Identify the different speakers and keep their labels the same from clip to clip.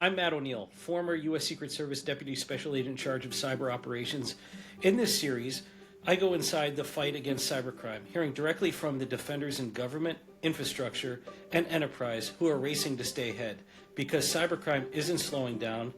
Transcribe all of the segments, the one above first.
Speaker 1: I'm Matt ONeill, former U.S. Secret Service Deputy Special Agent in charge of cyber operations. In this series, I go inside the fight against cybercrime, hearing directly from the defenders in government, infrastructure, and enterprise who are racing to stay ahead, because cybercrime isn't slowing down,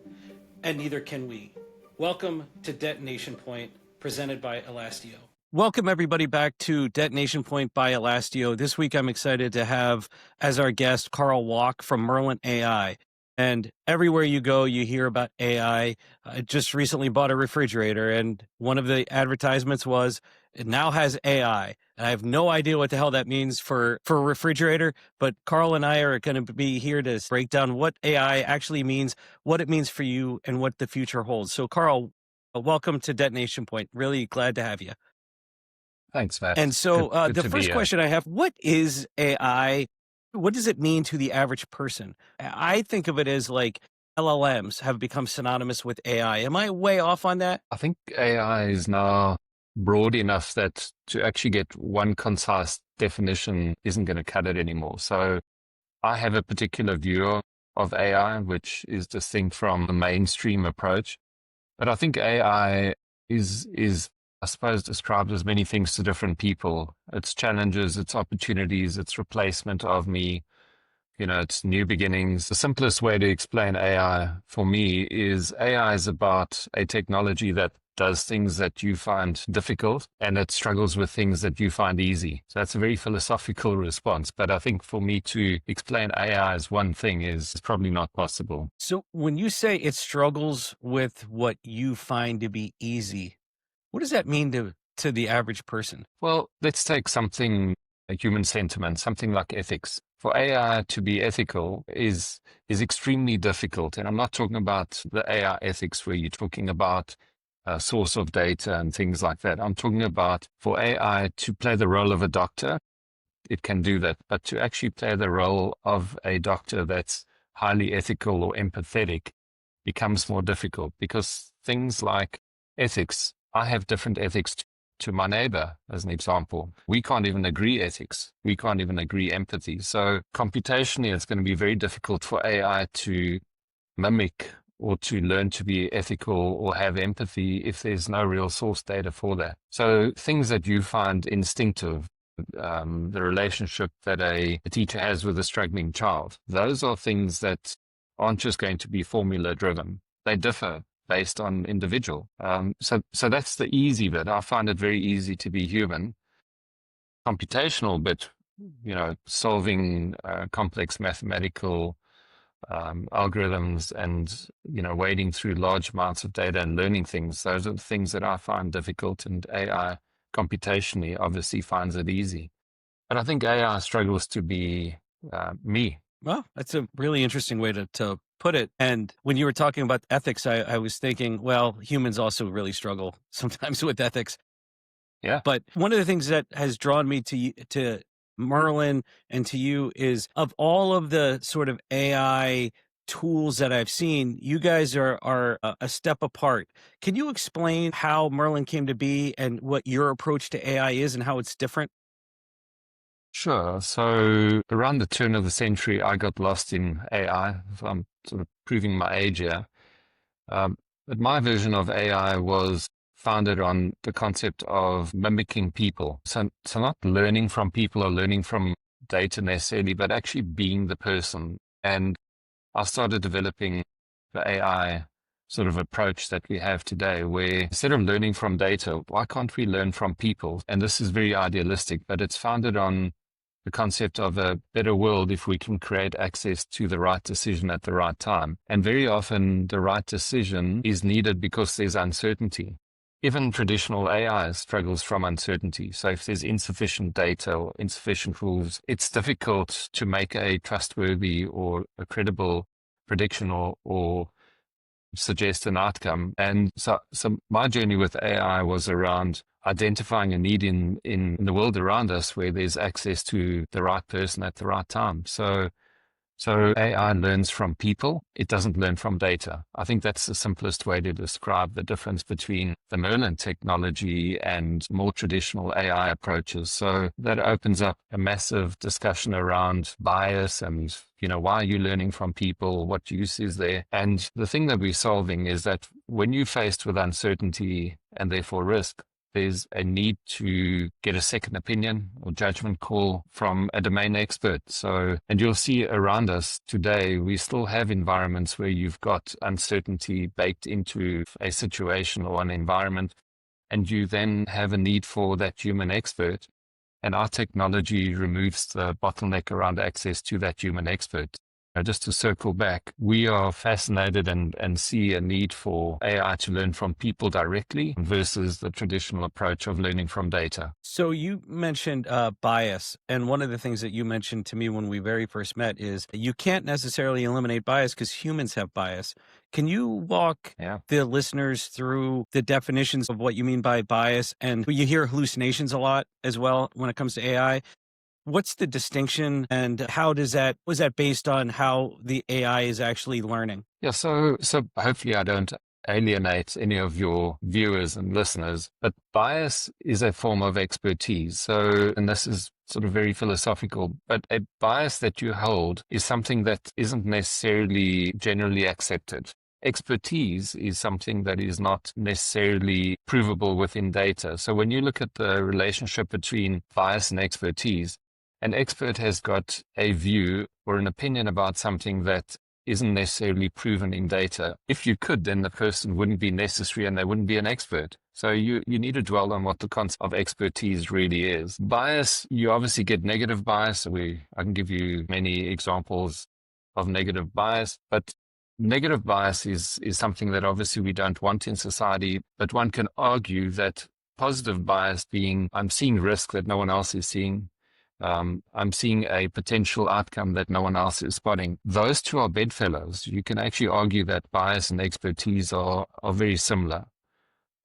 Speaker 1: and neither can we. Welcome to Detonation Point, presented by Elastio. Welcome, everybody, back to Detonation Point by Elastio. This week, I'm excited to have as our guest Carl Wocke from Merlynn AI. And everywhere you go, you hear about AI. I just recently bought a refrigerator, and one of the advertisements was, it now has AI. And I have no idea what the hell that means for a refrigerator, but Carl and I are going to be here to break down what AI actually means, what it means for you, and what the future holds. So, Carl, welcome to Detonation Point. Really glad to have you.
Speaker 2: Thanks, Matt.
Speaker 1: And so
Speaker 2: Good
Speaker 1: the
Speaker 2: to
Speaker 1: first
Speaker 2: be
Speaker 1: question I have, what is AI? What does it mean to the average person? I think of it as like LLMs have become synonymous with AI. Am I way off on that?
Speaker 2: I think AI is now broad enough that to actually get one concise definition isn't going to cut it anymore. So I have a particular view of AI, which is distinct from the mainstream approach. But I think AI is I suppose, described as many things to different people. Its challenges, its opportunities, its replacement of me, it's new beginnings. The simplest way to explain AI for me is AI is about a technology that does things that you find difficult and it struggles with things that you find easy. So that's a very philosophical response. But I think for me to explain AI as one thing is probably not possible.
Speaker 1: So when you say it struggles with what you find to be easy, what does that mean to the average person?
Speaker 2: Well, let's take something, a human sentiment, something like ethics. For AI to be ethical is extremely difficult. And I'm not talking about the AI ethics where you're talking about a source of data and things like that. I'm talking about for AI to play the role of a doctor, it can do that. But to actually play the role of a doctor that's highly ethical or empathetic becomes more difficult because things like ethics, I have different ethics to my neighbor, as an example. We can't even agree ethics. We can't even agree empathy. So computationally, it's going to be very difficult for AI to mimic or to learn to be ethical or have empathy if there's no real source data for that. So things that you find instinctive, the relationship that a teacher has with a struggling child, those are things that aren't just going to be formula driven. They differ based on individual. So that's the easy bit. I find it very easy to be human. Computational bit, solving complex mathematical algorithms and, wading through large amounts of data and learning things. Those are the things that I find difficult, and AI computationally obviously finds it easy. But I think AI struggles to be me.
Speaker 1: Well, that's a really interesting way to put it. And when you were talking about ethics, I was thinking, well, humans also really struggle sometimes with ethics.
Speaker 2: Yeah.
Speaker 1: But one of the things that has drawn me to Merlynn and to you is, of all of the sort of AI tools that I've seen, you guys are a step apart. Can you explain how Merlynn came to be and what your approach to AI is and how it's different?
Speaker 2: Sure. So around the turn of the century, I got lost in AI. So I'm sort of proving my age here. But my vision of AI was founded on the concept of mimicking people. So not learning from people or learning from data necessarily, but actually being the person. And I started developing the AI sort of approach that we have today, where instead of learning from data, why can't we learn from people? And this is very idealistic, but it's founded on the concept of a better world if we can create access to the right decision at the right time. And very often the right decision is needed because there's uncertainty. Even traditional AI struggles from uncertainty. So if there's insufficient data or insufficient rules, it's difficult to make a trustworthy or a credible prediction or suggest an outcome. And so my journey with AI was around identifying a need in the world around us where there's access to the right person at the right time. So So AI learns from people. It doesn't learn from data. I think that's the simplest way to describe the difference between the Merlin technology and more traditional AI approaches. So that opens up a massive discussion around bias and, why are you learning from people? What use is there? And the thing that we're solving is that when you're faced with uncertainty and therefore risk, there's a need to get a second opinion or judgment call from a domain expert. So, and you'll see around us today, we still have environments where you've got uncertainty baked into a situation or an environment, and you then have a need for that human expert. And our technology removes the bottleneck around access to that human expert. Just to circle back, we are fascinated and see a need for AI to learn from people directly versus the traditional approach of learning from data.
Speaker 3: So you mentioned bias, and one of the things that you mentioned to me when we very first met is you can't necessarily eliminate bias because humans have bias. Can you walk the listeners through the definitions of what you mean by bias? And you hear hallucinations a lot as well when it comes to AI. What's the distinction, and how was that based on how the AI is actually learning?
Speaker 2: Yeah, so hopefully I don't alienate any of your viewers and listeners, but bias is a form of expertise. So, and this is sort of very philosophical, but a bias that you hold is something that isn't necessarily generally accepted. Expertise is something that is not necessarily provable within data. So when you look at the relationship between bias and expertise, an expert has got a view or an opinion about something that isn't necessarily proven in data. If you could, then the person wouldn't be necessary and they wouldn't be an expert. So you need to dwell on what the concept of expertise really is. Bias, you obviously get negative bias. I can give you many examples of negative bias, but negative bias is something that obviously we don't want in society, but one can argue that positive bias being, I'm seeing risk that no one else is seeing. I'm seeing a potential outcome that no one else is spotting. Those two are bedfellows. You can actually argue that bias and expertise are very similar.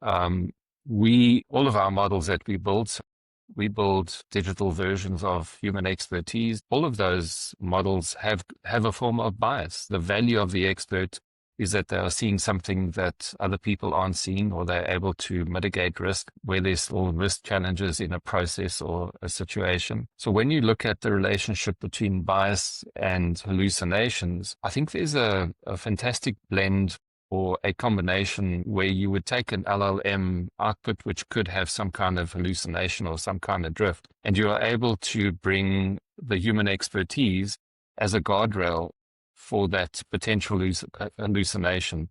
Speaker 2: All of our models that we build digital versions of human expertise. All of those models have a form of bias. The value of the expert is that they are seeing something that other people aren't seeing, or they're able to mitigate risk where there's still risk challenges in a process or a situation. So when you look at the relationship between bias and hallucinations, I think there's a fantastic blend or a combination where you would take an LLM output, which could have some kind of hallucination or some kind of drift, and you are able to bring the human expertise as a guardrail for that potential hallucination.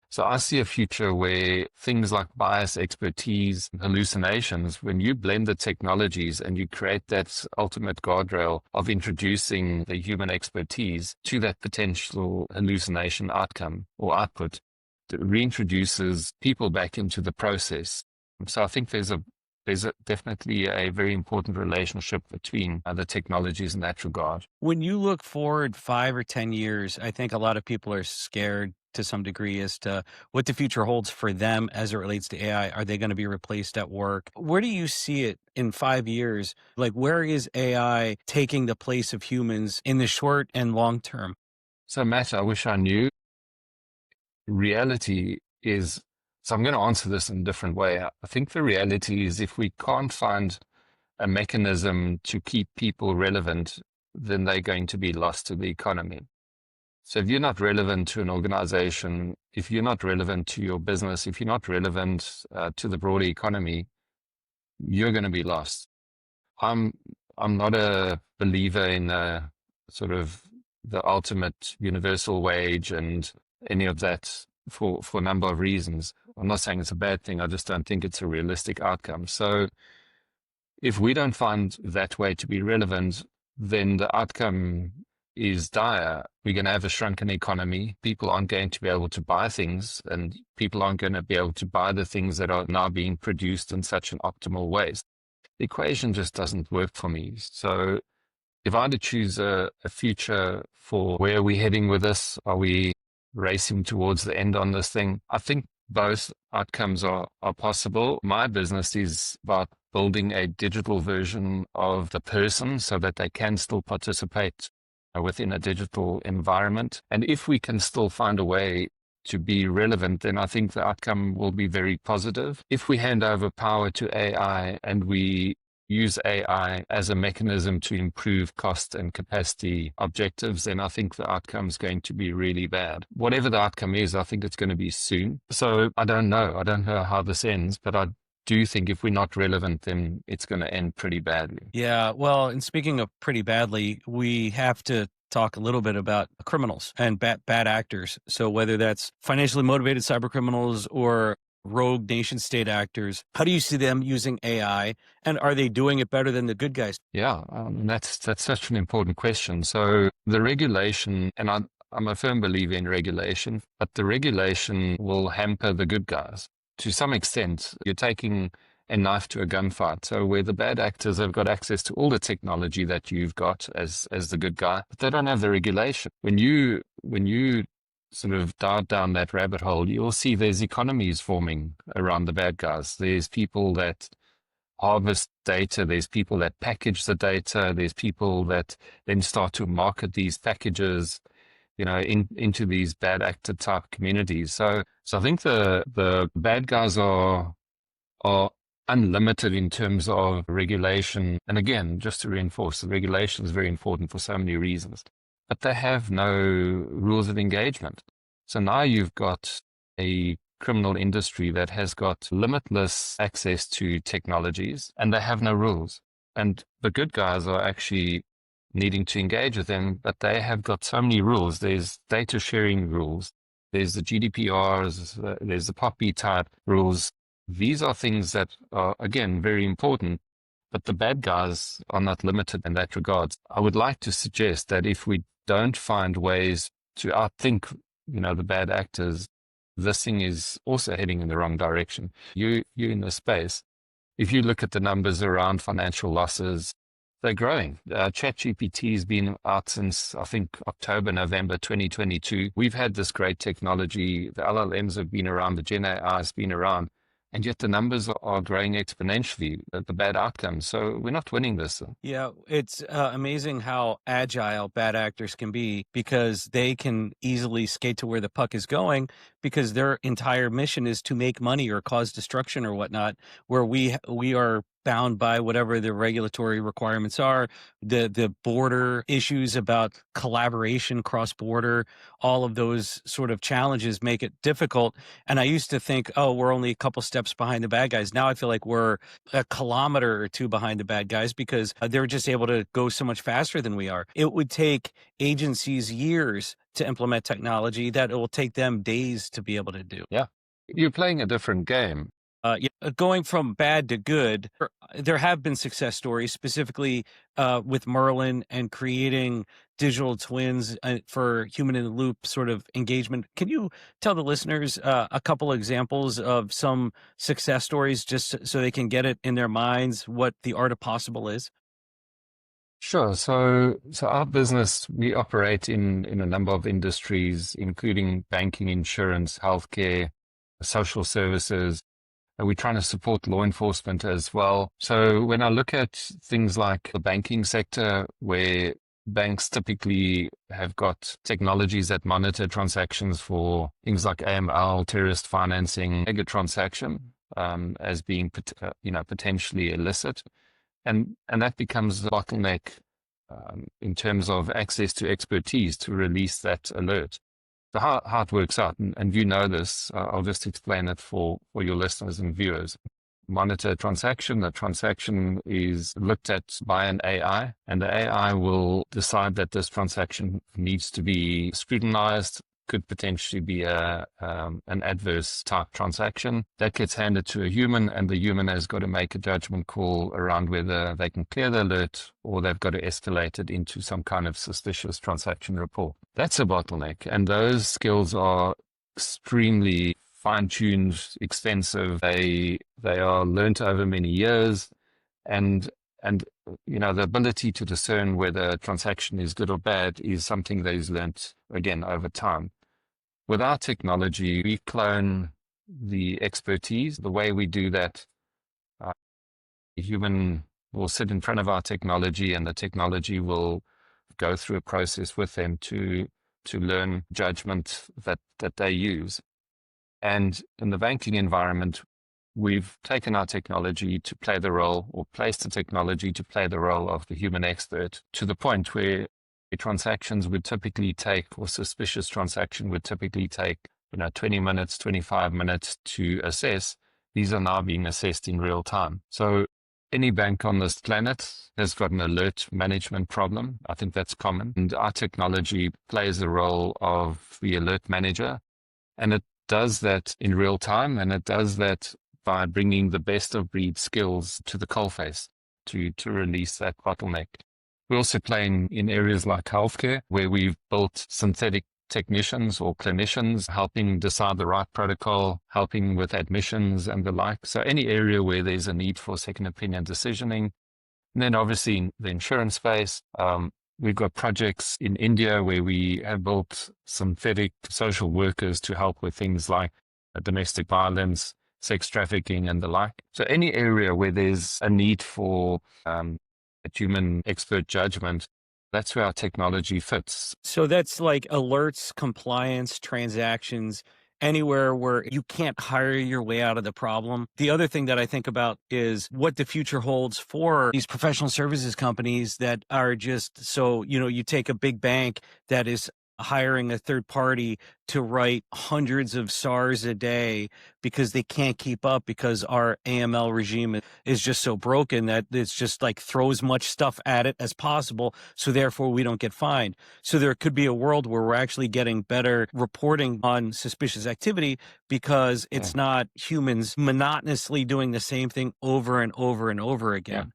Speaker 2: So I see a future where things like bias, expertise, hallucinations, when you blend the technologies and you create that ultimate guardrail of introducing the human expertise to that potential hallucination outcome or output, that reintroduces people back into the process. So I think there's definitely a very important relationship between the technologies in that regard.
Speaker 3: When you look forward 5 or 10 years, I think a lot of people are scared to some degree as to what the future holds for them as it relates to AI. Are they going to be replaced at work? Where do you see it in 5 years? Like, where is AI taking the place of humans in the short and long term?
Speaker 2: So, Matt, I wish I knew. Reality is, so I'm going to answer this in a different way. I think the reality is if we can't find a mechanism to keep people relevant, then they're going to be lost to the economy. So if you're not relevant to an organization, if you're not relevant to your business, if you're not relevant to the broader economy, you're going to be lost. I'm not a believer in sort of the ultimate universal wage and any of that for a number of reasons. I'm not saying it's a bad thing. I just don't think it's a realistic outcome. So if we don't find that way to be relevant, then the outcome is dire. We're going to have a shrunken economy. People aren't going to be able to buy things, and people aren't going to be able to buy the things that are now being produced in such an optimal way. The equation just doesn't work for me. So if I had to choose a future for where are we heading with this, are we racing towards the end on this thing? I think both outcomes are possible. My business is about building a digital version of the person so that they can still participate within a digital environment. And if we can still find a way to be relevant, then I think the outcome will be very positive. If we hand over power to AI and we use AI as a mechanism to improve cost and capacity objectives, then I think the outcome is going to be really bad. Whatever the outcome is, I think it's going to be soon. So I don't know. I don't know how this ends, but I do think if we're not relevant, then it's going to end pretty badly.
Speaker 3: Yeah, well, and speaking of pretty badly, we have to talk a little bit about criminals and bad actors. So whether that's financially motivated cyber criminals or rogue nation state actors, how do you see them using AI, and are they doing it better than the good guys?
Speaker 2: Yeah, that's such an important question. So the regulation, and I'm a firm believer in regulation, but the regulation will hamper the good guys. To some extent, you're taking a knife to a gunfight. So where the bad actors have got access to all the technology that you've got as the good guy, but they don't have the regulation. When you sort of dive down that rabbit hole, you'll see there's economies forming around the bad guys. There's people that harvest data, there's people that package the data, there's people that then start to market these packages, into these bad actor type communities. So I think the bad guys are unlimited in terms of regulation. And again, just to reinforce, the regulation is very important for so many reasons, but they have no rules of engagement. So now you've got a criminal industry that has got limitless access to technologies, and they have no rules. And the good guys are actually needing to engage with them, but they have got so many rules. There's data sharing rules, there's the GDPRs, there's the POPI type rules. These are things that are, again, very important, but the bad guys are not limited in that regard. I would like to suggest that if we don't find ways to outthink, the bad actors, this thing is also heading in the wrong direction. You're in the space. If you look at the numbers around financial losses, they're growing. ChatGPT has been out since, I think, October, November 2022. We've had this great technology. The LLMs have been around. The Gen AI has been around. And yet the numbers are growing exponentially, the bad outcomes. So we're not winning this.
Speaker 3: Yeah, it's amazing how agile bad actors can be, because they can easily skate to where the puck is going, because their entire mission is to make money or cause destruction or whatnot, where we are bound by whatever the regulatory requirements are, the border issues about collaboration cross-border, all of those sort of challenges make it difficult. And I used to think, oh, we're only a couple steps behind the bad guys. Now I feel like we're a kilometer or two behind the bad guys, because they're just able to go so much faster than we are. It would take agencies years to implement technology that it will take them days to be able to do.
Speaker 2: Yeah. You're playing a different game.
Speaker 3: Going from bad to good, there have been success stories, specifically with Merlynn and creating digital twins for human in the loop sort of engagement. Can you tell the listeners a couple examples of some success stories, just so they can get it in their minds what the art of possible is?
Speaker 2: Sure. So our business, we operate in a number of industries, including banking, insurance, healthcare, social services. We're trying to support law enforcement as well. So when I look at things like the banking sector, where banks typically have got technologies that monitor transactions for things like AML, terrorist financing, mega transaction, as being potentially illicit, and that becomes the bottleneck in terms of access to expertise to release that alert. So how it works out, and you know this, I'll just explain it for your listeners and viewers. Monitor a transaction. The transaction is looked at by an AI, and the AI will decide that this transaction needs to be scrutinized, could potentially be an adverse type transaction. That gets handed to a human, and the human has got to make a judgment call around whether they can clear the alert or they've got to escalate it into some kind of suspicious transaction report. That's a bottleneck, and those skills are extremely fine-tuned, expensive. They are learnt over many years, and the ability to discern whether a transaction is good or bad is something that is learnt, again, over time. With our technology, we clone the expertise. The way we do that, a human will sit in front of our technology, and the technology will go through a process with them to learn judgment that they use. And in the banking environment, we've taken our technology to play the role, or placed the technology to play the role of the human expert, to the point where transactions would typically take, or suspicious transaction would typically take, 20 minutes, 25 minutes to assess. These are now being assessed in real time. So any bank on this planet has got an alert management problem. I think that's common. And our technology plays the role of the alert manager. And it does that in real time. And it does that by bringing the best of breed skills to the coalface to release that bottleneck. We also play in areas like healthcare, where we've built synthetic technicians or clinicians helping decide the right protocol, helping with admissions and the like. So any area where there's a need for second opinion decisioning. And then obviously in the insurance space, we've got projects in India where we have built synthetic social workers to help with things like domestic violence, sex trafficking, and the like. So any area where there's a need for a human expert judgment, that's where our technology fits.
Speaker 3: So that's like alerts, compliance, transactions, anywhere where you can't hire your way out of the problem. The other thing that I think about is what the future holds for these professional services companies that are just so, you take a big bank that is hiring a third party to write hundreds of SARs a day because they can't keep up because our AML regime is just so broken that it's just like throw as much stuff at it as possible. So therefore we don't get fined. So there could be a world where we're actually getting better reporting on suspicious activity because it's not humans monotonously doing the same thing over and over and over again.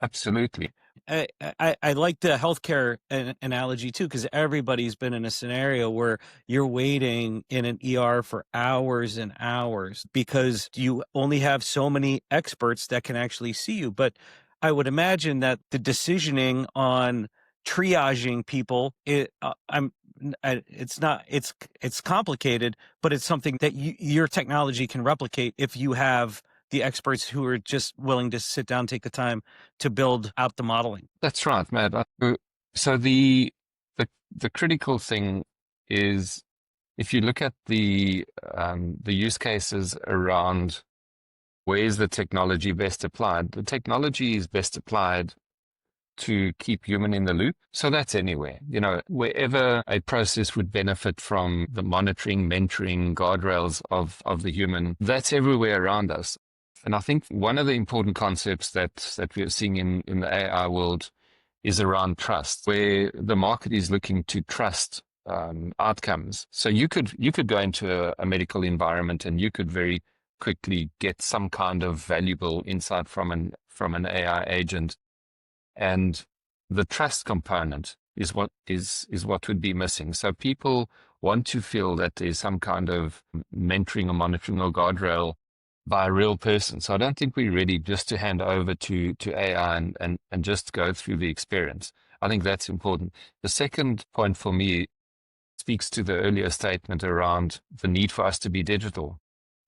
Speaker 2: Absolutely.
Speaker 3: I like the healthcare analogy too, because everybody's been in a scenario where you're waiting in an ER for hours and hours because you only have so many experts that can actually see you. But I would imagine that the decisioning on triaging people, it's complicated, but it's something that your technology can replicate if you have the experts who are just willing to sit down, take the time to build out the modeling.
Speaker 2: That's right, Matt. So the critical thing is, if you look at the use cases around where's the technology best applied, the technology is best applied to keep human in the loop. So that's anywhere, wherever a process would benefit from the monitoring, mentoring, guardrails of the human, that's everywhere around us. And I think one of the important concepts that we are seeing in the AI world is around trust, where the market is looking to trust outcomes. So you could go into a medical environment and you could very quickly get some kind of valuable insight from an AI agent, and the trust component is what would be missing. So people want to feel that there's some kind of mentoring or monitoring or guardrail by a real person. So I don't think we're ready just to hand over to AI and just go through the experience. I think that's important. The second point for me speaks to the earlier statement around the need for us to be digital.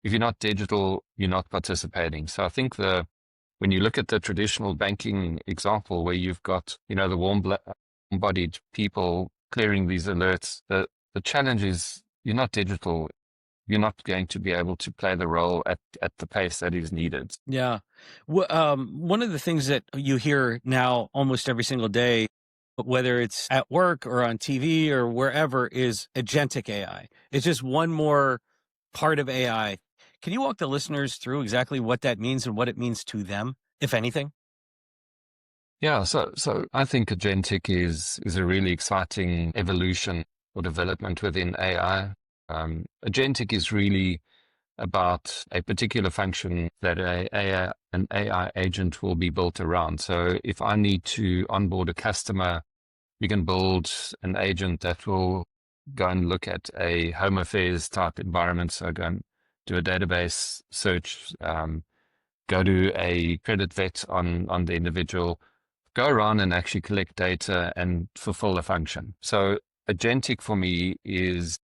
Speaker 2: If you're not digital, you're not participating. So I think when you look at the traditional banking example where you've got, the warm-bodied people clearing these alerts, the challenge is you're not digital. You're not going to be able to play the role at the pace that is needed.
Speaker 3: Yeah. One of the things that you hear now almost every single day, whether it's at work or on TV or wherever, is agentic AI. It's just one more part of AI. Can you walk the listeners through exactly what that means and what it means to them, if anything?
Speaker 2: Yeah, so I think agentic is a really exciting evolution or development within AI. Agentic is really about a particular function that an AI agent will be built around. So if I need to onboard a customer, we can build an agent that will go and look at a home affairs type environment. So go and do a database search, go do a credit vet on the individual, go around and actually collect data and fulfill a function. So agentic for me is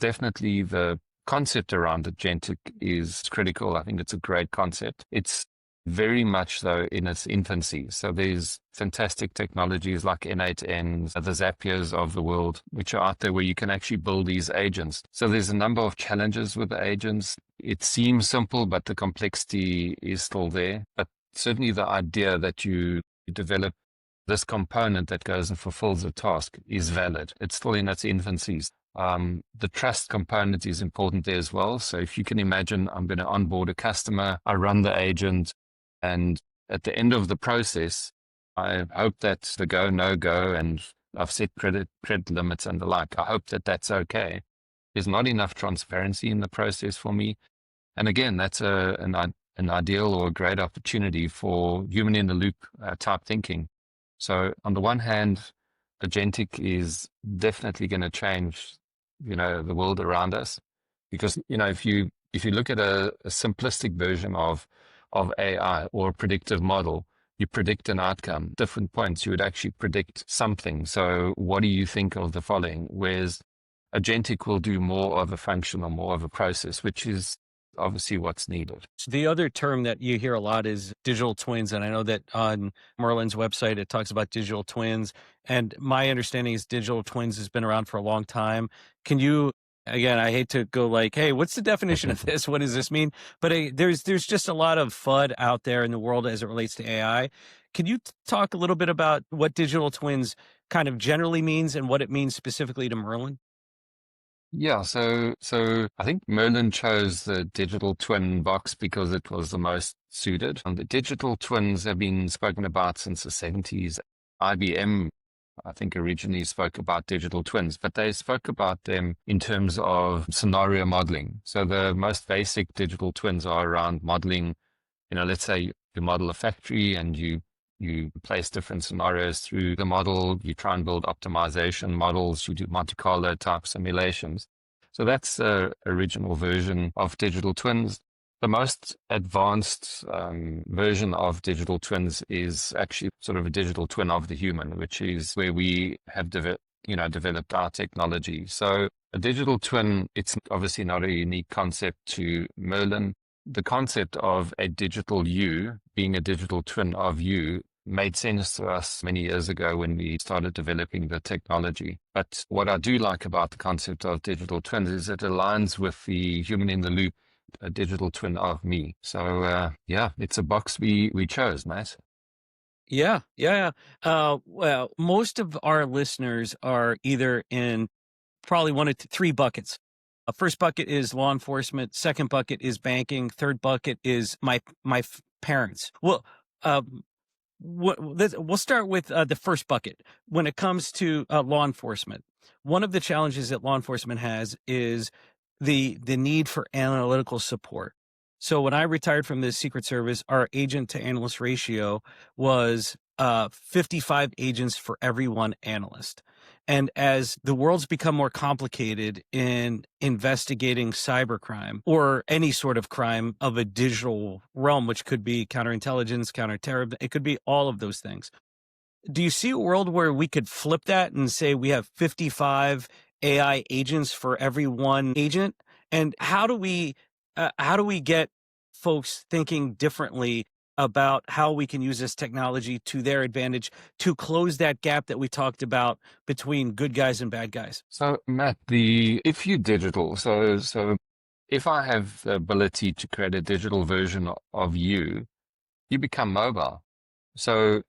Speaker 2: definitely, the concept around agentic is critical. I think it's a great concept. It's very much though in its infancy. So there's fantastic technologies like N8Ns, the Zapiers of the world, which are out there where you can actually build these agents. So there's a number of challenges with the agents. It seems simple, but the complexity is still there. But certainly the idea that you develop this component that goes and fulfills a task is valid. It's still in its infancies. The trust component is important there as well. So if you can imagine, I'm going to onboard a customer, I run the agent, and at the end of the process, I hope that the go, no go, and I've set credit limits and the like. I hope that that's okay. There's not enough transparency in the process for me. And again, that's an ideal or a great opportunity for human in the loop type thinking. So on the one hand, agentic is definitely going to change, the world around us, because, if you look at a simplistic version of AI or a predictive model, you predict an outcome. Different points, you would actually predict something. So what do you think of the following? Whereas agentic will do more of a function or more of a process, which is obviously what's needed.
Speaker 3: So the other term that you hear a lot is digital twins. And I know that on Merlynn's website, it talks about digital twins. And my understanding is digital twins has been around for a long time. Can you, again, I hate to go like, hey, what's the definition of this? What does this mean? But there's just a lot of FUD out there in the world as it relates to AI. Can you talk a little bit about what digital twins kind of generally means and what it means specifically to Merlynn?
Speaker 2: Yeah, so I think Merlynn chose the digital twin box because it was the most suited. And the digital twins have been spoken about since the 70s. IBM, I think, originally spoke about digital twins, but they spoke about them in terms of scenario modeling. So the most basic digital twins are around modeling, let's say you model a factory and you place different scenarios through the model, you try and build optimization models, you do Monte Carlo type simulations. So that's the original version of digital twins. The most advanced version of digital twins is actually sort of a digital twin of the human, which is where we have developed our technology. So a digital twin, it's obviously not a unique concept to Merlynn. The concept of a digital you being a digital twin of you made sense to us many years ago when we started developing the technology. But what I do like about the concept of digital twins is it aligns with the human in the loop, a digital twin of me. So it's a box we chose, Matt.
Speaker 3: Yeah. Well, most of our listeners are either in probably one of three buckets. First bucket is law enforcement. Second bucket is banking. Third bucket is my parents. Well, we'll start with the first bucket. When it comes to law enforcement, one of the challenges that law enforcement has is the need for analytical support. So when I retired from the Secret Service, our agent to analyst ratio was 55 agents for every one analyst. And as the world's become more complicated in investigating cybercrime or any sort of crime of a digital realm, which could be counterintelligence, counterterror, it could be all of those things. Do you see a world where we could flip that and say we have 55 AI agents for every one agent? And how do we get folks thinking differently about how we can use this technology to their advantage to close that gap that we talked about between good guys and bad guys?
Speaker 2: So Matt, if you digital, so if I have the ability to create a digital version of you, you become mobile. So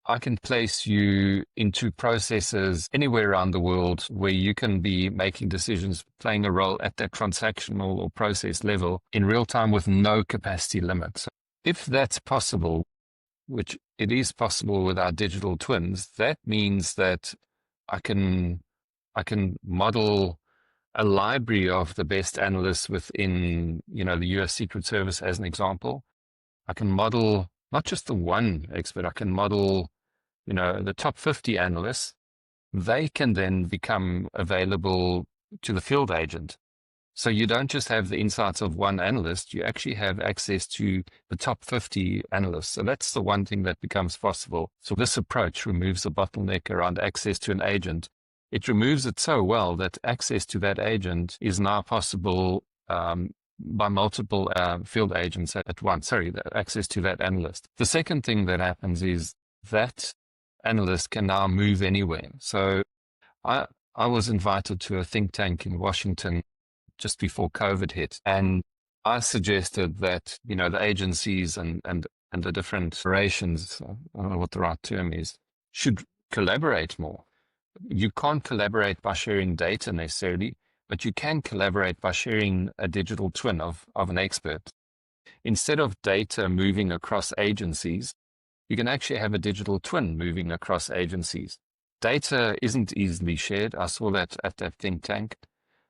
Speaker 2: I can place you into processes anywhere around the world where you can be making decisions, playing a role at that transactional or process level in real time with no capacity limits. If that's possible, which it is possible with our digital twins, that means that I can model a library of the best analysts within, the US Secret Service as an example. I can model not just the one expert, I can model, the top 50 analysts. They can then become available to the field agent. So you don't just have the insights of one analyst, you actually have access to the top 50 analysts. So that's the one thing that becomes possible. So this approach removes the bottleneck around access to an agent. It removes it so well that access to that agent is now possible by multiple field agents at once. Sorry, the access to that analyst. The second thing that happens is that analyst can now move anywhere. So I was invited to a think tank in Washington just before COVID hit, and I suggested that, you know, the agencies and the different operations, I don't know what the right term is, should collaborate more. You can't collaborate by sharing data necessarily, but you can collaborate by sharing a digital twin of an expert. Instead of data moving across agencies, you can actually have a digital twin moving across agencies. Data isn't easily shared. I saw that at that think tank,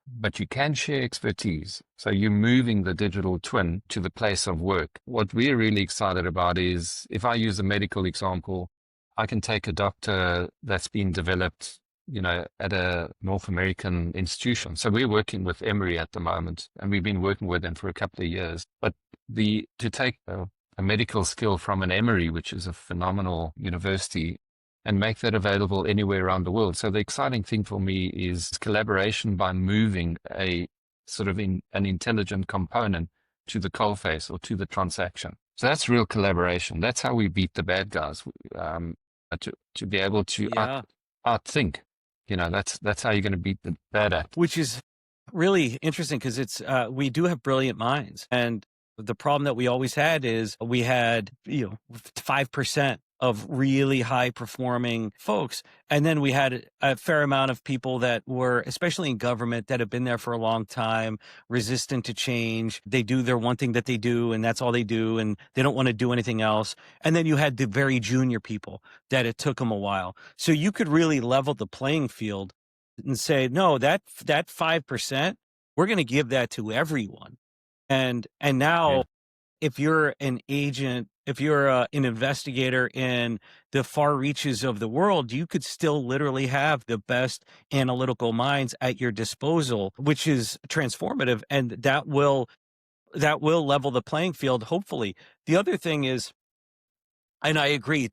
Speaker 2: but you can share expertise. So you're moving the digital twin to the place of work. What we're really excited about is, if I use a medical example, I can take a doctor that's been developed, you know, at a North American institution. So we're working with Emory at the moment, and we've been working with them for a couple of years. But to take a medical skill from an Emory, which is a phenomenal university, and make that available anywhere around the world. So the exciting thing for me is collaboration by moving a sort of an intelligent component to the coalface or to the transaction. So that's real collaboration. That's how we beat the bad guys. To be able to outthink, you know, that's how you're going to beat the bad act.
Speaker 3: Which is really interesting, because it's we do have brilliant minds, and the problem that we always had is we had 5% of really high performing folks, and then we had a fair amount of people that were, especially in government, that have been there for a long time, resistant to change. They do their one thing that they do, and that's all they do, and they don't want to do anything else. And then you had the very junior people that it took them a while. So you could really level the playing field and say, no, that 5%, we're going to give that to everyone. And now, if you're an agent, if you're an investigator in the far reaches of the world, you could still literally have the best analytical minds at your disposal, which is transformative, and that will level the playing field, hopefully. The other thing is, and I agree,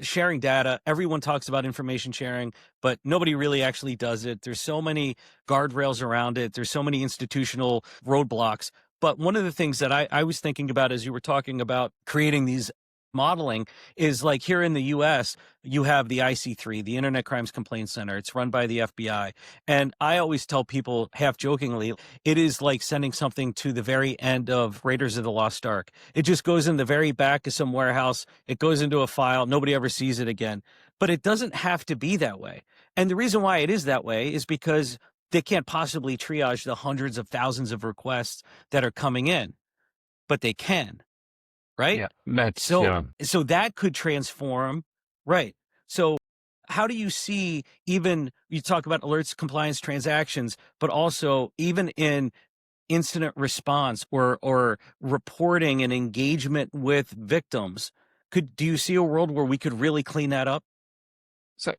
Speaker 3: sharing data, everyone talks about information sharing, but nobody really actually does it. There's so many guardrails around it. There's so many institutional roadblocks. But one of the things that I was thinking about as you were talking about creating these modeling is, like, here in the US, you have the IC3, the Internet Crimes Complaint Center. It's run by the FBI. And I always tell people, half jokingly, it is like sending something to the very end of Raiders of the Lost Ark. It just goes in the very back of some warehouse. It goes into a file. Nobody ever sees it again. But it doesn't have to be that way. And the reason why it is that way is because they can't possibly triage the hundreds of thousands of requests that are coming in, but they can. Right?
Speaker 2: Yeah,
Speaker 3: so that could transform, right? So how do you see, even you talk about alerts, compliance, transactions, but also even in incident response or reporting and engagement with victims, do you see a world where we could really clean that up?
Speaker 2: So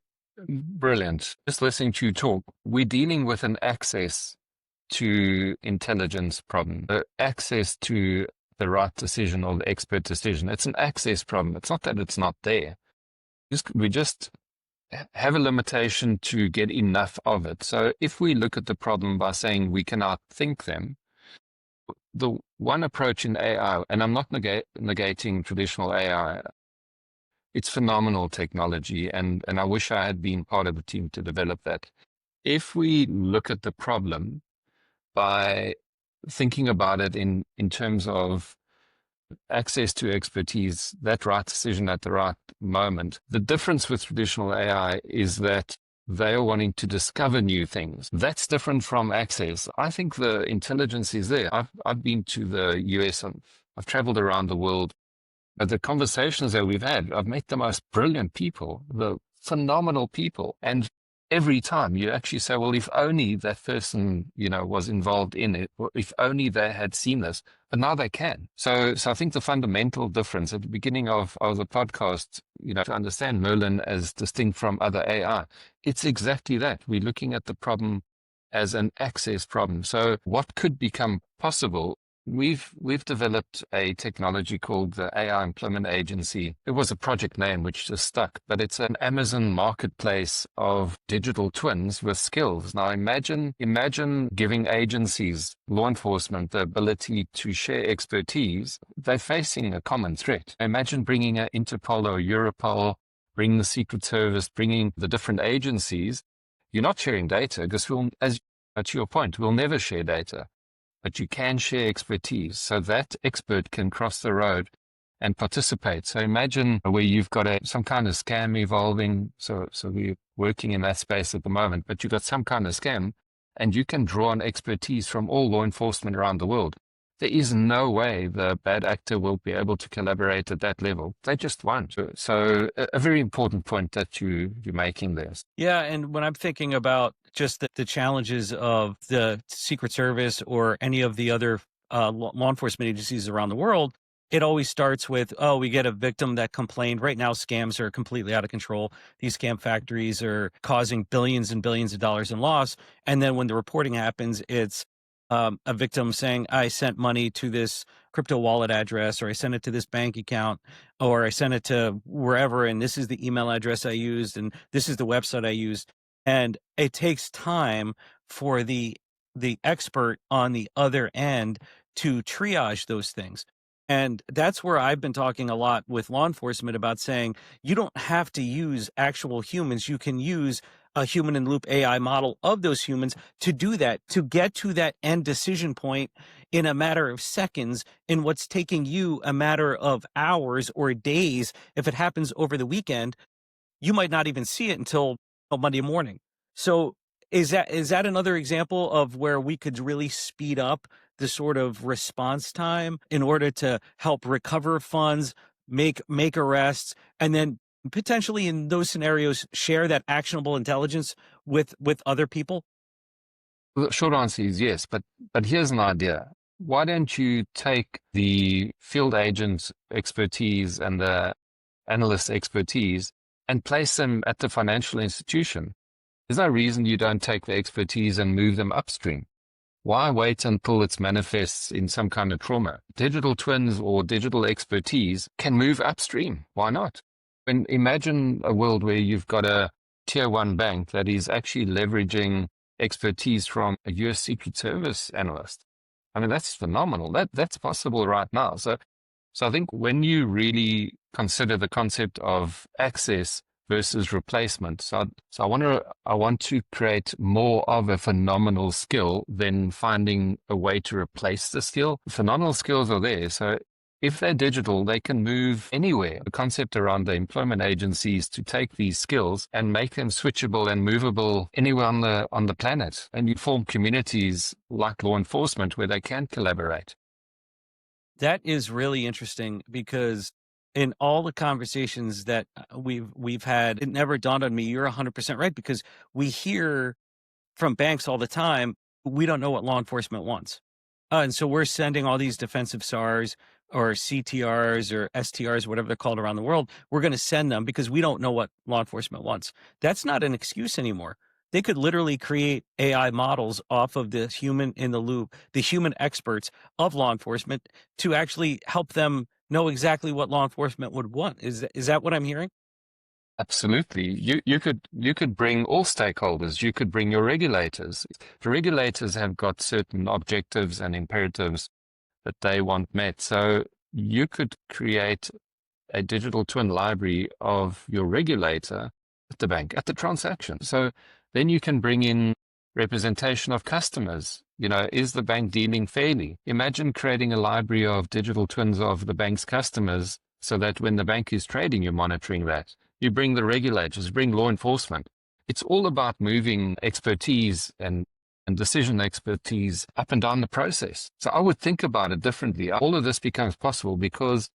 Speaker 2: brilliant. Just listening to you talk, we're dealing with an access to intelligence problem, the access to the right decision or the expert decision. It's an access problem. It's not that it's not there. We just have a limitation to get enough of it. So if we look at the problem by saying we can outthink them, the one approach in AI, and I'm not negating traditional AI, it's phenomenal technology, and I wish I had been part of the team to develop that. If we look at the problem by thinking about it in terms of access to expertise, that right decision at the right moment. The difference with traditional AI is that they are wanting to discover new things. That's different from access. I think the intelligence is there. I've been to the US and I've traveled around the world. But the conversations that we've had, I've met the most brilliant people, the phenomenal people. And every time you actually say, well, if only that person, was involved in it, or if only they had seen this, but now they can. So I think the fundamental difference at the beginning of the podcast, to understand Merlyn as distinct from other AI, it's exactly that. We're looking at the problem as an access problem. So what could become possible We've developed a technology called the AI Employment Agency. It was a project name which just stuck, but it's an Amazon marketplace of digital twins with skills. Now imagine giving agencies, law enforcement, the ability to share expertise. They're facing a common threat. Imagine bringing an Interpol or Europol, bringing the Secret Service, bringing the different agencies. You're not sharing data because as to your point, we'll never share data, but you can share expertise so that expert can cross the road and participate. So imagine where you've got some kind of scam evolving. So we're working in that space at the moment, but you've got some kind of scam and you can draw on expertise from all law enforcement around the world. There is no way the bad actor will be able to collaborate at that level. They just won't. So a very important point that you're making there.
Speaker 3: Yeah, and when I'm thinking about just the challenges of the Secret Service or any of the other law enforcement agencies around the world, it always starts with, oh, we get a victim that complained. Right now, scams are completely out of control. These scam factories are causing billions and billions of dollars in loss. And then when the reporting happens, it's a victim saying, I sent money to this crypto wallet address, or I sent it to this bank account, or I sent it to wherever, and this is the email address I used, and this is the website I used. And it takes time for the expert on the other end to triage those things. And that's where I've been talking a lot with law enforcement about saying, you don't have to use actual humans. You can use a human in loop AI model of those humans to do that, to get to that end decision point in a matter of seconds, in what's taking you a matter of hours or days. If it happens over the weekend, you might not even see it until Monday morning. So is that another example of where we could really speed up the sort of response time in order to help recover funds, make arrests, and then potentially in those scenarios share that actionable intelligence with other people?
Speaker 2: The short answer is yes, but here's an idea. Why don't you take the field agent expertise and the analyst expertise and place them at the financial institution? There's no reason you don't take the expertise and move them upstream. Why wait until it manifests in some kind of trauma? Digital twins or digital expertise can move upstream. Why not? And imagine a world where you've got a tier one bank that is actually leveraging expertise from a US Secret Service analyst. I mean, that's phenomenal. That's possible right now. So I think when you really consider the concept of access versus replacement, so I want to create more of a phenomenal skill than finding a way to replace the skill. Phenomenal skills are there. So if they're digital, they can move anywhere. The concept around the employment agencies to take these skills and make them switchable and movable anywhere on the planet. And you form communities like law enforcement where they can collaborate.
Speaker 3: That is really interesting, because in all the conversations that we've had, it never dawned on me. You're 100% right, because we hear from banks all the time, we don't know what law enforcement wants. And so we're sending all these defensive SARs or CTRs or STRs, whatever they're called around the world. We're going to send them because we don't know what law enforcement wants. That's not an excuse anymore. They could literally create AI models off of the human in the loop, the human experts of law enforcement, to actually help them know exactly what law enforcement would want. Is that what I'm hearing?
Speaker 2: Absolutely. You could bring all stakeholders. You could bring your regulators. The regulators have got certain objectives and imperatives that they want met. So you could create a digital twin library of your regulator at the bank, at the transaction. So then you can bring in representation of customers. Is the bank dealing fairly? Imagine creating a library of digital twins of the bank's customers so that when the bank is trading, you're monitoring that. You bring the regulators, bring law enforcement. It's all about moving expertise and decision expertise up and down the process. So I would think about it differently. All of this becomes possible because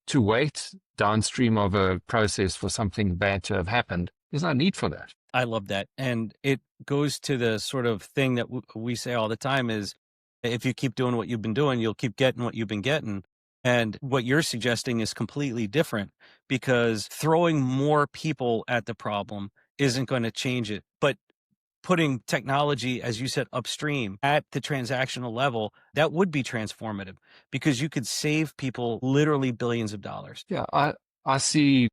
Speaker 2: to wait downstream of a process for something bad to have happened, there's no need for that.
Speaker 3: I love that. And it goes to the sort of thing that we say all the time is, if you keep doing what you've been doing, you'll keep getting what you've been getting. And what you're suggesting is completely different, because throwing more people at the problem isn't going to change it. But putting technology, as you said, upstream at the transactional level, that would be transformative because you could save people literally billions of dollars.
Speaker 2: Yeah, I see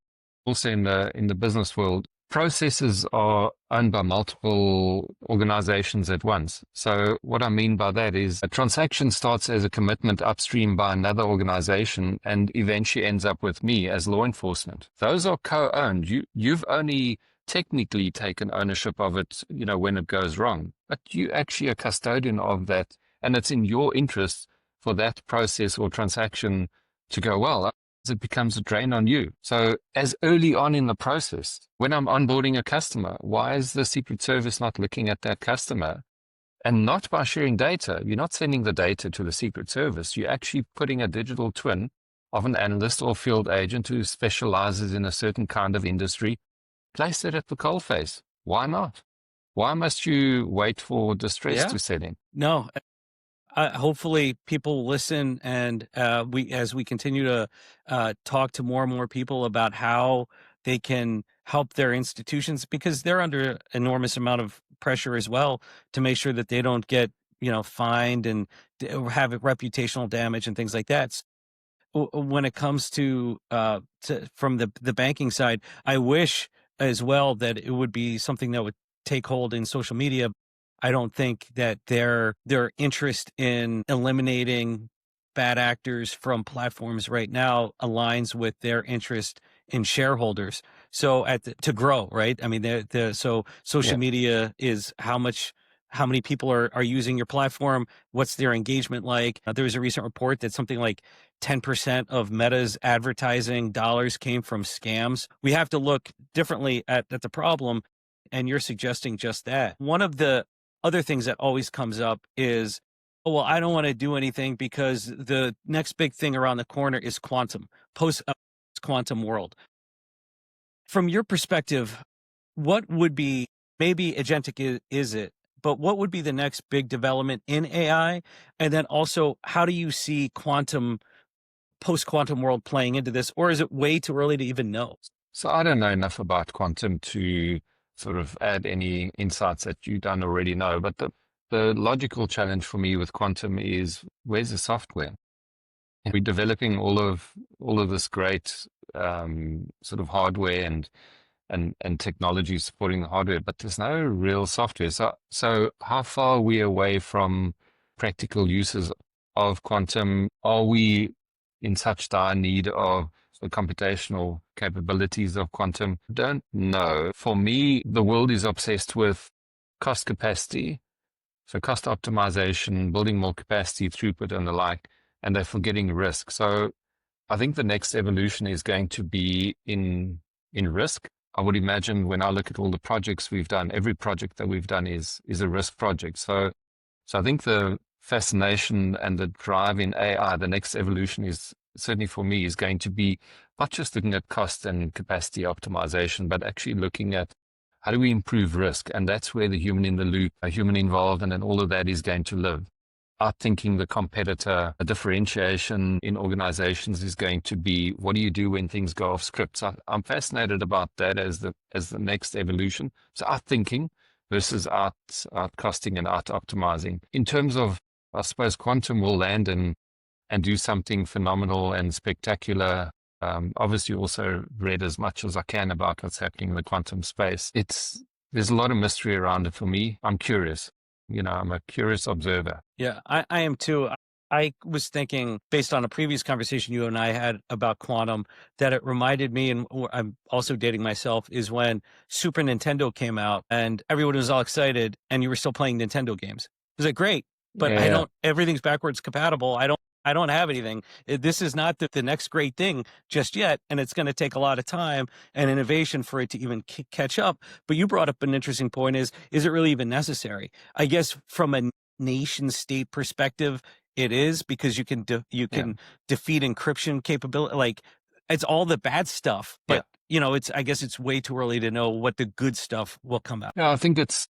Speaker 2: also in the business world, processes are owned by multiple organizations at once. So what I mean by that is a transaction starts as a commitment upstream by another organization and eventually ends up with me as law enforcement. Those are co-owned. You've only technically taken ownership of it, when it goes wrong, but you actually a custodian of that, and it's in your interest for that process or transaction to go well. It becomes a drain on you. So as early on in the process, when I'm onboarding a customer, why is the Secret Service not looking at that customer? And not by sharing data. You're not sending the data to the Secret Service. You're actually putting a digital twin of an analyst or field agent who specializes in a certain kind of industry. Place it at the coalface. Why not? Why must you wait for distress to set in?
Speaker 3: No. Hopefully people listen, and as we continue to talk to more and more people about how they can help their institutions, because they're under enormous amount of pressure as well to make sure that they don't get fined and have reputational damage and things like that. When it comes to from the banking side, I wish as well that it would be something that would take hold in social media. I don't think that their interest in eliminating bad actors from platforms right now aligns with their interest in shareholders. So to grow, right? I mean, so social media is how many people are using your platform, what's their engagement like. There was a recent report that something like 10% of Meta's advertising dollars came from scams. We have to look differently at the problem, and you're suggesting just that. One of the other things that always comes up is, oh, well, I don't want to do anything because the next big thing around the corner is post-quantum world. From your perspective, what would be, maybe agentic is it, but what would be the next big development in AI? And then also, how do you see post-quantum world playing into this, or is it way too early to even know?
Speaker 2: So I don't know enough about quantum to sort of add any insights that you don't already know. But the logical challenge for me with quantum is, where's the software? We're developing all of this great sort of hardware and technology supporting the hardware, but there's no real software. So how far are we away from practical uses of quantum? Are we in such dire need of the computational capabilities of quantum? Don't know. For me, the world is obsessed with cost capacity. So cost optimization, building more capacity, throughput, and the like, and they're forgetting risk. So I think the next evolution is going to be in risk. I would imagine when I look at all the projects we've done, every project that we've done is a risk project. So I think the fascination and the drive in AI, the next evolution is, certainly for me, is going to be not just looking at cost and capacity optimization, but actually looking at how do we improve risk? And that's where the human in the loop, a human involved, and all of that is going to live. Outthinking the competitor, a differentiation in organizations is going to be, what do you do when things go off script? So I'm fascinated about that as the next evolution. So outthinking versus outcosting and out-optimizing. In terms of, I suppose, quantum will land and do something phenomenal and spectacular. Obviously also read as much as I can about what's happening in the quantum space. There's a lot of mystery around it for me. I'm curious. I'm a curious observer.
Speaker 3: Yeah, I am too. I was thinking, based on a previous conversation you and I had about quantum, that it reminded me, and I'm also dating myself, is when Super Nintendo came out and everyone was all excited and you were still playing Nintendo games. It was like, great, but everything's backwards compatible. I don't have anything. This is not the next great thing just yet, and it's going to take a lot of time and innovation for it to even catch up. But you brought up an interesting point: is it really even necessary? I guess from a nation state perspective, it is, because you can defeat encryption capability. Like, it's all the bad stuff, but I guess it's way too early to know what the good stuff will come out.
Speaker 2: Yeah, I think it's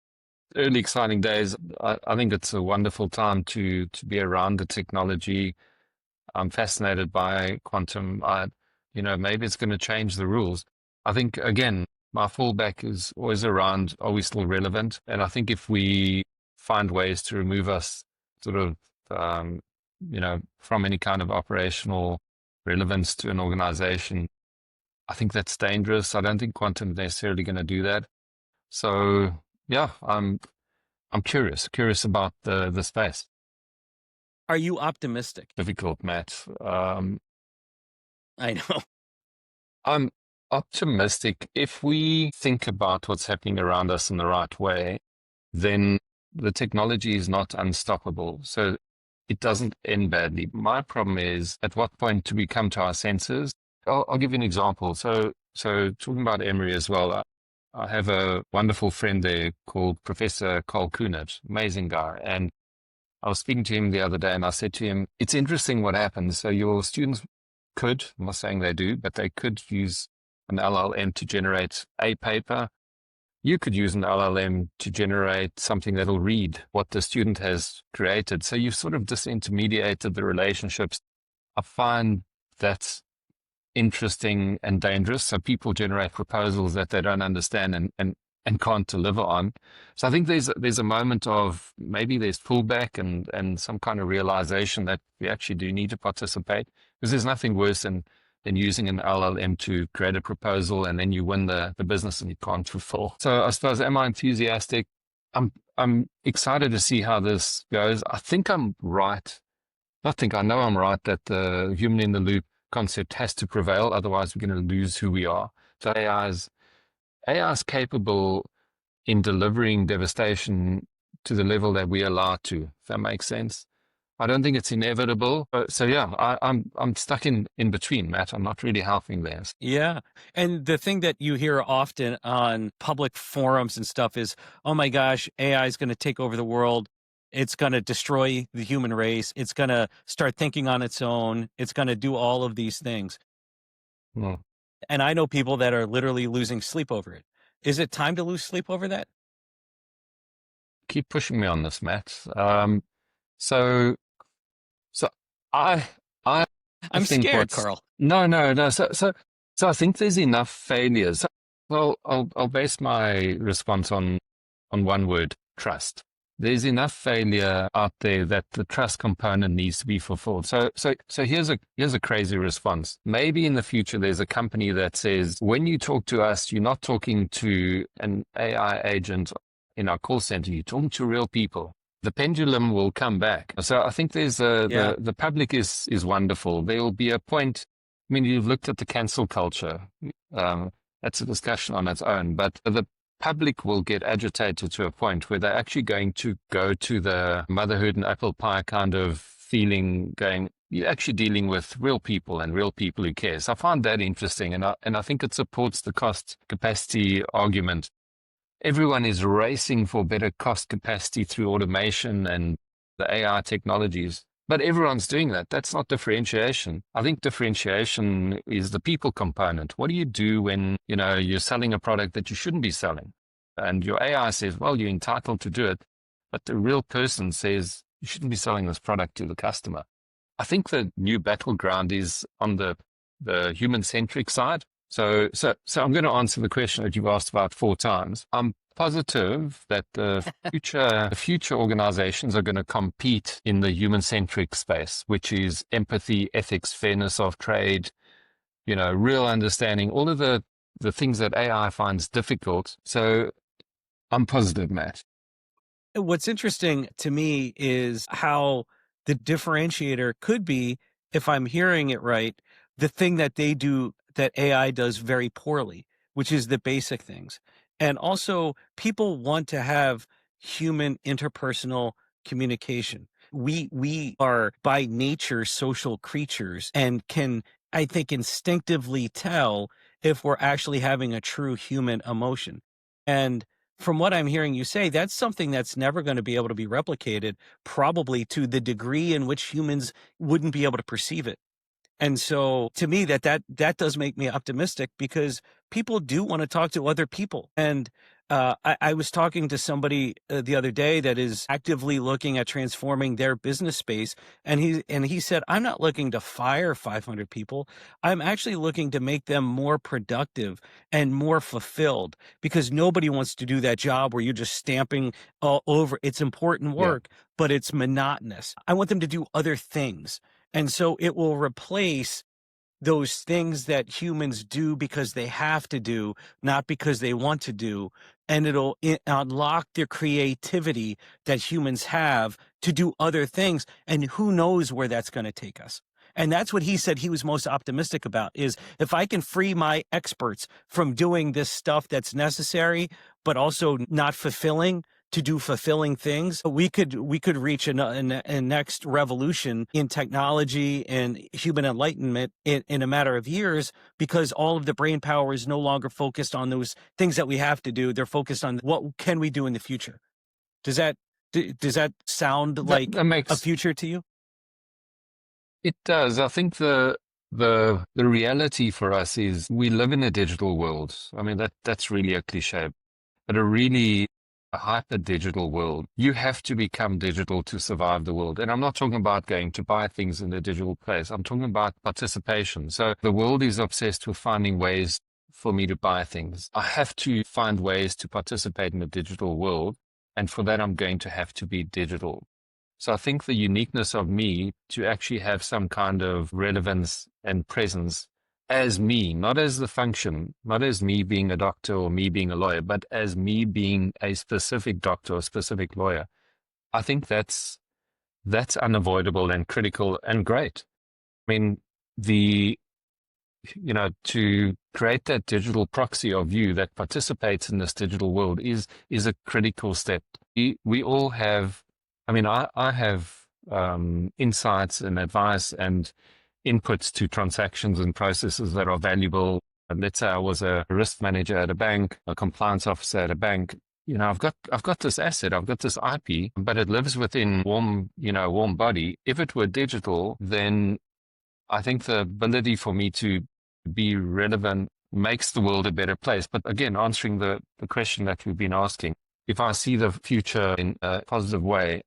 Speaker 2: early exciting days. I think it's a wonderful time to be around the technology. I'm fascinated by quantum. Maybe it's going to change the rules. I think, again, my fallback is always around, are we still relevant? And I think if we find ways to remove us sort of, from any kind of operational relevance to an organization, I think that's dangerous. I don't think quantum is necessarily going to do that. So yeah, I'm curious about the space.
Speaker 3: Are you optimistic?
Speaker 2: Difficult, Matt.
Speaker 3: I know.
Speaker 2: I'm optimistic. If we think about what's happening around us in the right way, then the technology is not unstoppable. So it doesn't end badly. My problem is, at what point do we come to our senses? I'll give you an example. So talking about Emory as well, I have a wonderful friend there called Professor Carl Wocke, amazing guy. And I was speaking to him the other day and I said to him, it's interesting what happens. So your students could, I'm not saying they do, but they could use an LLM to generate a paper. You could use an LLM to generate something that'll read what the student has created. So you've sort of disintermediated the relationships. I find that's interesting and dangerous. So people generate proposals that they don't understand and can't deliver on. So I think there's a moment of maybe there's pullback and some kind of realization that we actually do need to participate, because there's nothing worse than using an LLM to create a proposal and then you win the business and you can't fulfill. So I suppose, am I enthusiastic? I'm excited to see how this goes. I think I'm right. I know I'm right that the human in the loop concept has to prevail. Otherwise, we're going to lose who we are. So AI is capable in delivering devastation to the level that we allow it to, if that makes sense. I don't think it's inevitable. So yeah, I'm stuck in between, Matt. I'm not really helping there.
Speaker 3: Yeah. And the thing that you hear often on public forums and stuff is, oh my gosh, AI is going to take over the world. It's going to destroy the human race. It's going to start thinking on its own. It's going to do all of these things.
Speaker 2: Well,
Speaker 3: and I know people that are literally losing sleep over it. Is it time to lose sleep over that?
Speaker 2: Keep pushing me on this, Matt. So I'm
Speaker 3: scared, Carl.
Speaker 2: No. So I think there's enough failures. Well, I'll base my response on one word: trust. There's enough failure out there that the trust component needs to be fulfilled. So here's a crazy response. Maybe in the future there's a company that says, when you talk to us, you're not talking to an AI agent in our call center, you're talking to real people. The pendulum will come back. So I think there's the public is wonderful. There will be a point. I mean, you've looked at the cancel culture. That's a discussion on its own, but the public will get agitated to a point where they're actually going to go to the motherhood and apple pie kind of feeling, going, you're actually dealing with real people and real people who care. So I find that interesting. And I think it supports the cost capacity argument. Everyone is racing for better cost capacity through automation and the AI technologies, but everyone's doing that. That's not differentiation. I think differentiation is the people component. What do you do when, you're selling a product that you shouldn't be selling? And your AI says, well, you're entitled to do it. But the real person says, you shouldn't be selling this product to the customer. I think the new battleground is on the human-centric side. So I'm going to answer the question that you've asked about 4 times. I'm positive that the future organizations are going to compete in the human-centric space, which is empathy, ethics, fairness of trade, real understanding, all of the things that AI finds difficult. So I'm positive, Matt.
Speaker 3: What's interesting to me is how the differentiator could be, if I'm hearing it right, the thing that they do that AI does very poorly, which is the basic things. And also, people want to have human interpersonal communication. We are by nature social creatures and can, I think, instinctively tell if we're actually having a true human emotion. And from what I'm hearing you say, that's something that's never going to be able to be replicated, probably to the degree in which humans wouldn't be able to perceive it. And so to me, that does make me optimistic, because people do want to talk to other people. And I was talking to somebody the other day that is actively looking at transforming their business space, and he said, "I'm not looking to fire 500 people. I'm actually looking to make them more productive and more fulfilled, because nobody wants to do that job where you're just stamping all over. It's important
Speaker 2: Yeah.
Speaker 3: work, but it's monotonous. I want them to do other things, and so it will replace those things that humans do because they have to do, not because they want to do. And it'll unlock their creativity that humans have to do other things. And who knows where that's going to take us. And that's what he said he was most optimistic about, is if I can free my experts from doing this stuff that's necessary, but also not fulfilling, to do fulfilling things, we could reach a next revolution in technology and human enlightenment in a matter of years, because all of the brain power is no longer focused on those things that we have to do. They're focused on what can we do in the future. Does that sound like
Speaker 2: That makes
Speaker 3: a future to you?
Speaker 2: It does. I think the reality for us is we live in a digital world. I mean, that's really a cliche, but a hyper digital world. You have to become digital to survive the world. And I'm not talking about going to buy things in a digital place. I'm talking about participation. So the world is obsessed with finding ways for me to buy things. I have to find ways to participate in the digital world. And for that, I'm going to have to be digital. So I think the uniqueness of me to actually have some kind of relevance and presence as me, not as the function, not as me being a doctor or me being a lawyer, but as me being a specific doctor or specific lawyer. I think that's unavoidable and critical and great. I mean, to create that digital proxy of you that participates in this digital world is a critical step. We all have, I mean, I have insights and advice and inputs to transactions and processes that are valuable. Let's say I was a risk manager at a bank, a compliance officer at a bank. I've got this asset, I've got this IP, but it lives within warm body. If it were digital, then I think the ability for me to be relevant makes the world a better place. But again, answering the question that we've been asking, if I see the future in a positive way,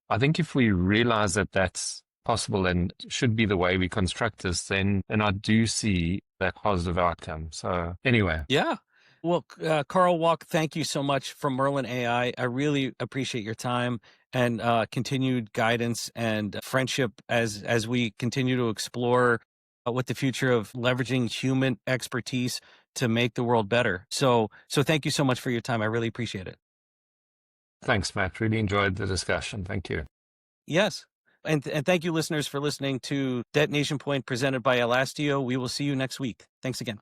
Speaker 2: I think if we realize that that's possible and should be the way we construct this, then I do see that positive outcome. So anyway.
Speaker 3: Yeah. Well, Carl Wocke, thank you so much from Merlynn AI. I really appreciate your time and continued guidance and friendship as we continue to explore what the future of leveraging human expertise to make the world better. So thank you so much for your time. I really appreciate it.
Speaker 2: Thanks, Matt. Really enjoyed the discussion. Thank you.
Speaker 3: Yes. And thank you, listeners, for listening to Detonation Point presented by Elastio. We will see you next week. Thanks again.